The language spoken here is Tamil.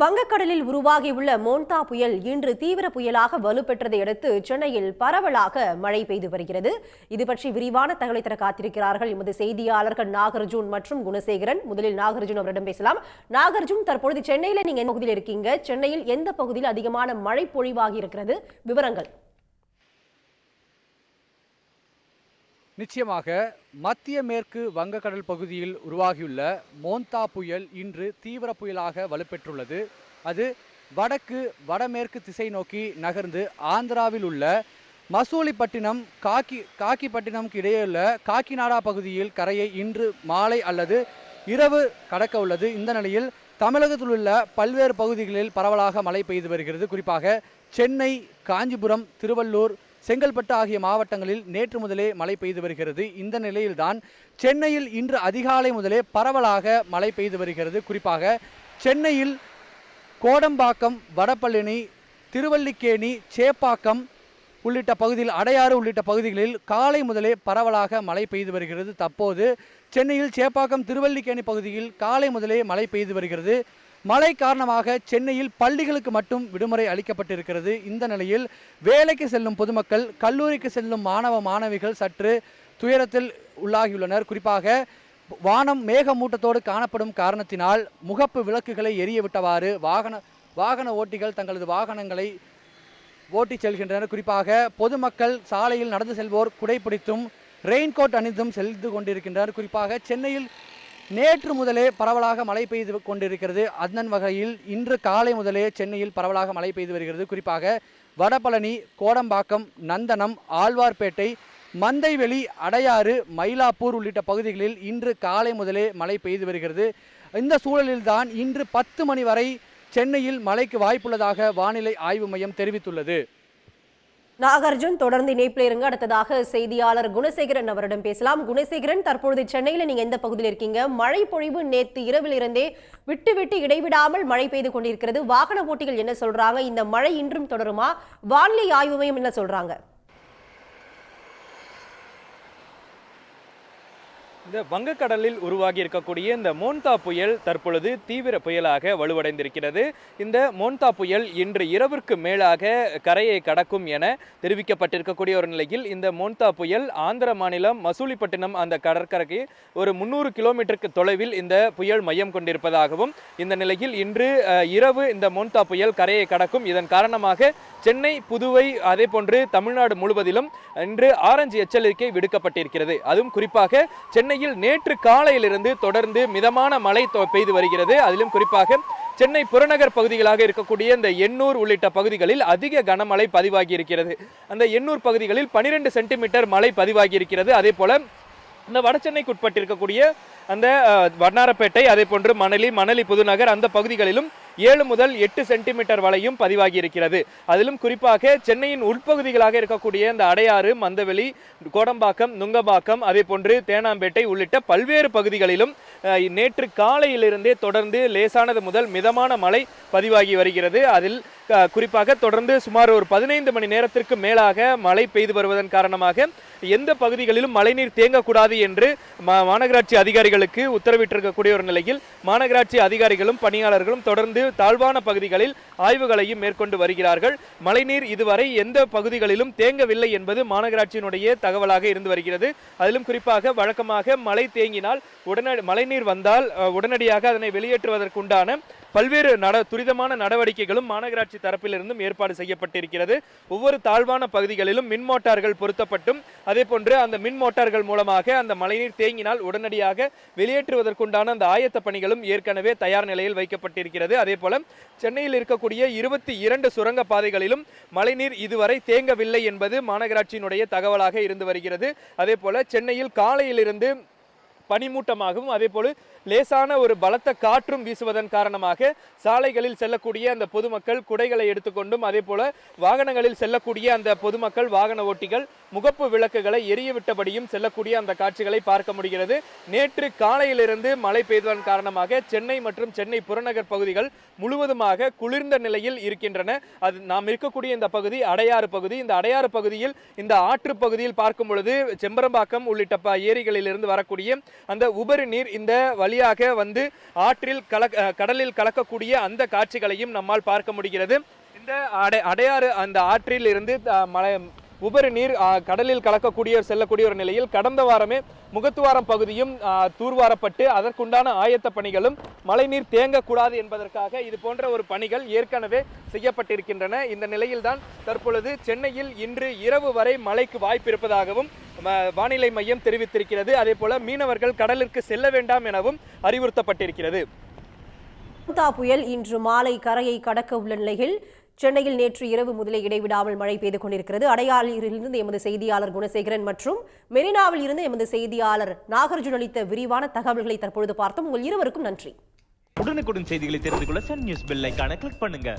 வங்கக்கடலில் உருவாகியுள்ள மோன்தா புயல் இன்று தீவிர புயலாக வலுப்பெற்றதை அடுத்து சென்னையில் பரவலாக மழை பெய்து வருகிறது. இது பற்றி விரிவான தகவலை தர காத்திருக்கிறார்கள் எமது செய்தியாளர்கள் நாகார்ஜுன் மற்றும் குணசேகரன். முதலில் நாகார்ஜுன் அவரிடம் பேசலாம். நாகார்ஜுன், தற்பொழுது சென்னையில் நீங்க எந்த பகுதியில் இருக்கீங்க? சென்னையில் எந்த பகுதியில் அதிகமான மழை பொழிவாகி இருக்கிறது? விவரங்கள். நிச்சயமாக மத்திய மேற்கு வங்கக்கடல் பகுதியில் உருவாகியுள்ள மோன்தா புயல் இன்று தீவிர புயலாக வலுப்பெற்றுள்ளது. அது வடமேற்கு திசை நோக்கி நகர்ந்து ஆந்திராவில் உள்ள மசூலிப்பட்டினம் காக்கிப்பட்டினம்க்கு இடையேயுள்ள காக்கிநாடா பகுதியில் கரையை இன்று மாலை அல்லது இரவு கடக்க உள்ளது. இந்த நிலையில் தமிழகத்தில் உள்ள பல்வேறு பகுதிகளில் பரவலாக மழை பெய்து வருகிறது. குறிப்பாக சென்னை, காஞ்சிபுரம், திருவள்ளூர், செங்கல்பட்டு ஆகிய மாவட்டங்களில் நேற்று முதலே மழை பெய்து வருகிறது. இந்த நிலையில்தான் சென்னையில் இன்று அதிகாலை முதலே பரவலாக மழை பெய்து வருகிறது. குறிப்பாக சென்னையில் கோடம்பாக்கம், வடபழனி, திருவல்லிக்கேணி, சேப்பாக்கம் உள்ளிட்ட பகுதியில், அடையாறு உள்ளிட்ட பகுதிகளில் காலை முதலே பரவலாக மழை பெய்து வருகிறது. தற்போது சென்னையில் சேப்பாக்கம், திருவல்லிக்கேணி பகுதியில் காலை முதலே மழை பெய்து வருகிறது. மழை காரணமாக சென்னையில் பள்ளிகளுக்கு மட்டும் விடுமுறை அளிக்கப்பட்டிருக்கிறது. இந்த நிலையில் வேலைக்கு செல்லும் பொதுமக்கள், கல்லூரிக்கு செல்லும் மாணவ மாணவிகள் சற்று துயரத்தில் உள்ளாகியுள்ளனர். குறிப்பாக வானம் மேகமூட்டத்தோடு காணப்படும் காரணத்தினால் முகப்பு விளக்குகளை எரிய விட்டவாறு வாகன ஓட்டிகள் தங்களது வாகனங்களை ஓட்டி செல்கின்றனர். குறிப்பாக பொதுமக்கள் சாலையில் நடந்து செல்வோர் குடைப்பிடித்தும் ரெயின்கோட் அணிந்தும் சென்று கொண்டிருக்கின்றனர். குறிப்பாக சென்னையில் நேற்று முதலே பரவலாக மழை பெய்து கொண்டிருக்கிறது. அதன் வகையில் இன்று காலை முதலே சென்னையில் பரவலாக மழை பெய்து வருகிறது. குறிப்பாக வடபழனி, கோடம்பாக்கம், நந்தனம், ஆழ்வார்பேட்டை, மந்தைவெளி, அடையாறு, மயிலாப்பூர் உள்ளிட்ட பகுதிகளில் இன்று காலை முதலே மழை பெய்து வருகிறது. இந்த சூழலில்தான் இன்று 10 மணி வரை சென்னையில் மழைக்கு வாய்ப்புள்ளதாக வானிலை ஆய்வு மையம் தெரிவித்துள்ளது. நாகார்ஜுன், தொடர்ந்து இணைப்பில் இருங்க. அடுத்ததாக செய்தியாளர் குணசேகரன் அவரிடம் பேசலாம். குணசேகரன், தற்பொழுது சென்னையில் நீங்க எந்த பகுதியில் இருக்கீங்க? மழை பொழிவு நேற்று இரவில் இருந்தே விட்டு இடைவிடாமல் மழை பெய்து கொண்டிருக்கிறது. வாகன ஓட்டிகள் என்ன சொல்றாங்க? இந்த மழை இன்றும் தொடருமா? வானிலை ஆய்வு மையம் என்ன சொல்றாங்க? இந்த வங்கக்கடலில் உருவாகி இருக்கக்கூடிய இந்த மோன்தா புயல் தற்பொழுது தீவிர புயலாக வலுவடைந்திருக்கிறது. இந்த மோன்தா புயல் இன்று இரவிற்கு மேலாக கரையை கடக்கும் என தெரிவிக்கப்பட்டிருக்கக்கூடிய ஒரு நிலையில் இந்த மோன்தா புயல் ஆந்திர மாநிலம் மசூலிப்பட்டினம் அந்த கடற்கரைக்கு ஒரு 300 கிலோமீட்டருக்கு தொலைவில் இந்த புயல் மையம் கொண்டிருப்பதாகவும், இந்த நிலையில் இன்று இரவு இந்த மோன்தா புயல் கரையை கடக்கும். இதன் காரணமாக சென்னை, புதுவை, அதே போன்று தமிழ்நாடு முழுவதிலும் இன்று ஆரஞ்சு எச்சரிக்கை விடுக்கப்பட்டிருக்கிறது. அதுவும் குறிப்பாக சென்னையில் நேற்று காலையிலிருந்து தொடர்ந்து மிதமான மழை பெய்து வருகிறது. அதிலும் குறிப்பாக சென்னை புறநகர் பகுதிகளாக இருக்கக்கூடிய இந்த எண்ணூர் உள்ளிட்ட பகுதிகளில் அதிக கனமழை பதிவாகி இருக்கிறது. அந்த எண்ணூர் பகுதிகளில் 12 சென்டிமீட்டர் மழை பதிவாகி இருக்கிறது. அதே போல இந்த வடசென்னைக்கு உட்பட்டிருக்கக்கூடிய அந்த வண்ணாரப்பேட்டை, அதே போன்று மணலி புதுநகர் அந்த பகுதிகளிலும் 7 முதல் 8 சென்டிமீட்டர் வரையும் பதிவாகி இருக்கிறது. அதிலும் குறிப்பாக சென்னையின் உள்பகுதிகளாக இருக்கக்கூடிய இந்த அடையாறு, மந்தவெளி, கோடம்பாக்கம், நுங்கம்பாக்கம், அதே போன்று தேனாம்பேட்டை உள்ளிட்ட பல்வேறு பகுதிகளிலும் நேற்று காலையிலிருந்தே தொடர்ந்து லேசானது முதல் மிதமான மழை பதிவாகி வருகிறது. அதில் குறிப்பாக தொடர்ந்து சுமார் ஒரு 15 மணி நேரத்திற்கு மேலாக மழை பெய்து வருவதன் காரணமாக எந்த பகுதிகளிலும் மழைநீர் தேங்கக்கூடாது என்று மாநகராட்சி அதிகாரிகளுக்கு உத்தரவிட்டிருக்கக்கூடிய ஒரு நிலையில் மாநகராட்சி அதிகாரிகளும் பணியாளர்களும் தொடர்ந்து தாழ்வான பகுதிகளில் ஆய்வுகளையும் மேற்கொண்டு வருகிறார்கள். மழைநீர் இதுவரை எந்த பகுதிகளிலும் தேங்கவில்லை என்பது மாநகராட்சியினுடைய தகவலாக இருந்து வருகிறது. அதிலும் குறிப்பாக வழக்கமாக மழை தேங்கினால் மழைநீர் வந்தால் உடனடியாக அதனை வெளியேற்றுவதற்குண்டான பல்வேறு துரிதமான நடவடிக்கைகளும் மாநகராட்சி தரப்பிலிருந்தும் ஏற்பாடு செய்யப்பட்டிருக்கிறது. ஒவ்வொரு தாழ்வான பகுதிகளிலும் மின் மோட்டார்கள் பொருத்தப்பட்டும், அதே போன்று அந்த மின் மோட்டார்கள் மூலமாக அந்த மழைநீர் தேங்கினால் உடனடியாக வெளியேற்றுவதற்குண்டான அந்த ஆயத்த பணிகளும் ஏற்கனவே தயார் நிலையில் வைக்கப்பட்டிருக்கிறது. அதே போல சென்னையில் இருக்கக்கூடிய 22 சுரங்க பாதைகளிலும் மழைநீர் இதுவரை தேங்கவில்லை என்பது மாநகராட்சியினுடைய தகவலாக இருந்து வருகிறது. அதே போல சென்னையில் காலையிலிருந்து பனிமூட்டமாகவும் அதே போல லேசான ஒரு பலத்த காற்றும் வீசுவதன் காரணமாக சாலைகளில் செல்லக்கூடிய அந்த பொதுமக்கள் குடைகளை எடுத்துக்கொண்டும், அதே போல வாகனங்களில் செல்லக்கூடிய அந்த பொதுமக்கள், வாகன ஓட்டிகள் முகப்பு விளக்குகளை எரியவிட்டபடியும் செல்லக்கூடிய அந்த காட்சிகளை பார்க்க முடிகிறது. நேற்று காலையிலிருந்து மழை பெய்ததன் காரணமாக சென்னை மற்றும் சென்னை புறநகர் பகுதிகள் முழுவதுமாக குளிர்ந்த நிலையில் இருக்கின்றன. அது நாம் இருக்கக்கூடிய இந்த பகுதி அடையாறு பகுதி. இந்த அடையாறு பகுதியில் இந்த ஆற்று பகுதியில் பார்க்கும் பொழுது செம்பரம்பாக்கம் உள்ளிட்ட ஏரிகளிலிருந்து வரக்கூடிய அந்த உபரி நீர் இந்த வழியாக வந்து ஆற்றில் கடலில் கலக்கக்கூடிய அந்த காட்சிகளையும் நம்மால் பார்க்க முடிகிறது. இந்த அடையாறு அந்த ஆற்றில் இருந்து உபரி நீர் கடலில் கலக்கக்கூடிய செல்லக்கூடிய ஒரு நிலையில் கடந்த வாரமே முகத்துவாரம் பகுதியும் தூர்வாரப்பட்டு அதற்குண்டான ஆயத்த பணிகளும் மழைநீர் தேங்கக்கூடாது என்பதற்காக இது போன்ற ஒரு பணிகள் ஏற்கனவே செய்யப்பட்டிருக்கின்றன. இந்த நிலையில்தான் தற்பொழுது சென்னையில் இன்று இரவு வரை மழைக்கு வாய்ப்பு இருப்பதாகவும் வானிலை மையம் தெரிவித்திருக்கிறது. அதே போல மீனவர்கள் கடலிற்கு செல்ல வேண்டாம் எனவும் அறிவுறுத்தப்பட்டிருக்கிறது. மோந்தா புயல் இன்று மாலை கரையை கடக்க உள்ள நிலையில் சென்னையில் நேற்று இரவு முதலே இடைவிடாமல் மழை பெய்து கொண்டிருக்கிறது. அடையாறிலிருந்து எமது செய்தியாளர் குணசேகரன் மற்றும் மெரினாவில் இருந்து எமது செய்தியாளர் நாகார்ஜுன் அளித்த விரிவான தகவல்களை தற்பொழுது பார்த்தோம். உங்கள் இருவருக்கும் நன்றி. உடனுக்குடன் செய்திகளை தெரிந்து கொள்ள சன் நியூஸ் பெல் ஐகானை கிளிக் பண்ணுங்க.